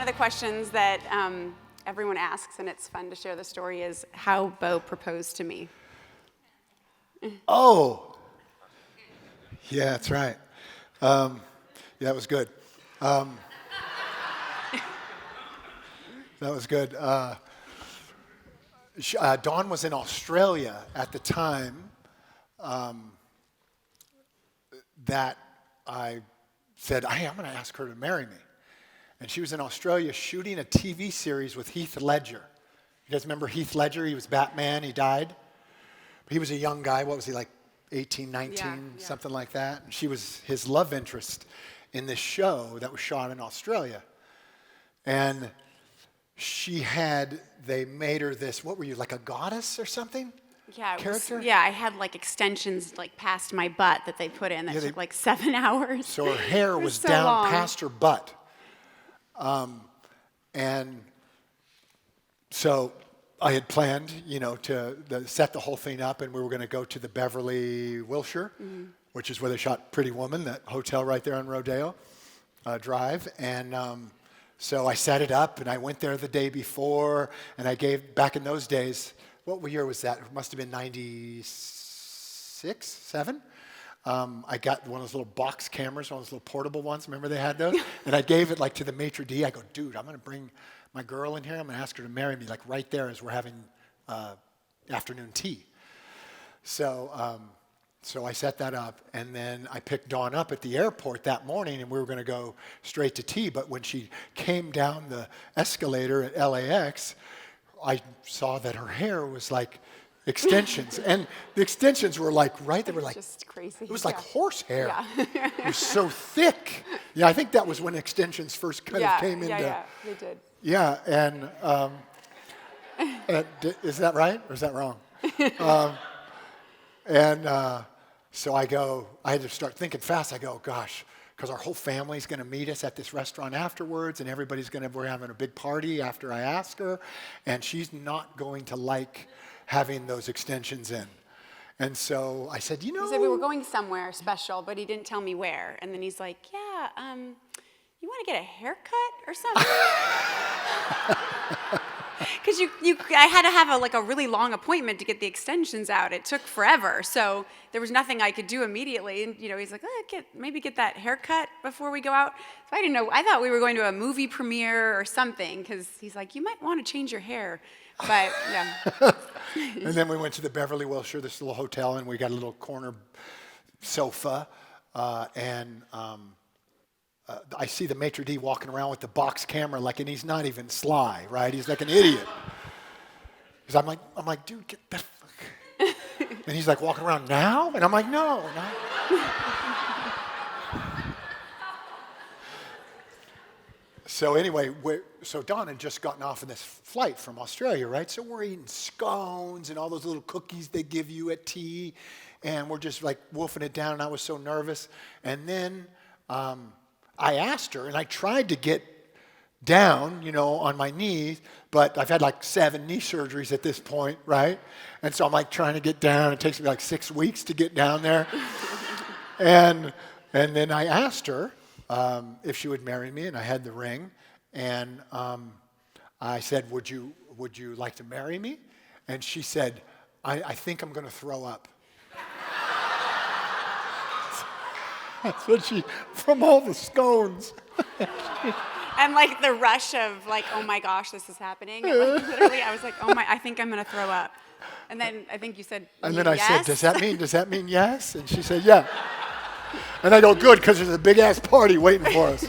One of the questions that everyone asks, and it's fun to share the story, is how Bo proposed to me. Oh, yeah, that's right. Yeah, that was good. That was good. Dawn was in Australia at the time that I said, hey, I'm going to ask her to marry me. And she was in Australia shooting a TV series with Heath Ledger. You guys remember Heath Ledger? He was Batman. He died. He was a young guy. What was he, like 18, 19, something like that? And she was his love interest in this show that was shot in Australia. And they made her this, what were you, like a goddess or something? Yeah, character? I had like extensions like past my butt that they put in that took like 7 hours. So her hair was so down long. past her butt. And so I had planned, to set the whole thing up, and we were going to go to the Beverly Wilshire, which is where they shot Pretty Woman, that hotel right there on Rodeo Drive. And so I set it up, and I went there the day before, and I gave, back in those days, what year was that? It must have been 96, 7? I got one of those little box cameras, one of those little portable ones. Remember they had those? And I gave it like to the maitre d'. I go, dude, I'm going to bring my girl in here. I'm going to ask her to marry me, like right there as we're having afternoon tea. So I set that up, and then I picked Dawn up at the airport that morning, and we were going to go straight to tea. But when she came down the escalator at LAX, I saw that her hair was like extensions, and the extensions were like they were like just crazy. It was like horse hair. Yeah. It was so thick. Yeah, I think that was when extensions first kind of came into. Yeah, they did. Yeah, and is that right or is that wrong? So I had to start thinking fast. I go, gosh, because our whole family's going to meet us at this restaurant afterwards, and we're having a big party after I ask her, and she's not going to like having those extensions in. And so I said, He said we were going somewhere special, but he didn't tell me where. And then he's like, yeah, you want to get a haircut or something? Because I had to have a really long appointment to get the extensions out. It took forever, so there was nothing I could do immediately. And he's like, maybe get that haircut before we go out. So I didn't know. I thought we were going to a movie premiere or something. Because he's like, you might want to change your hair. But yeah. And then we went to the Beverly Wilshire, this little hotel, and we got a little corner sofa, and I see the maitre d' walking around with the box camera, and he's not even sly, right? He's like an idiot. Because I'm like, dude, get the fuck. And he's like walking around now, and I'm like, no. So anyway, so Dawn had just gotten off of this flight from Australia, right? So we're eating scones and all those little cookies they give you at tea, and we're just like wolfing it down, and I was so nervous. And then I asked her, and I tried to get down, on my knees, but I've had like 7 knee surgeries at this point, right? And so I'm like trying to get down. It takes me like 6 weeks to get down there. And then I asked her if she would marry me, and I had the ring. And I said, would you like to marry me? And she said, I think I'm going to throw up. That's what from all the scones. And like the rush of oh my gosh, this is happening. And, literally, I was like, I think I'm going to throw up. And then I think you said, and then I yes? said, does that mean yes? And she said, yeah. And I go, good, because there's a big ass party waiting for us.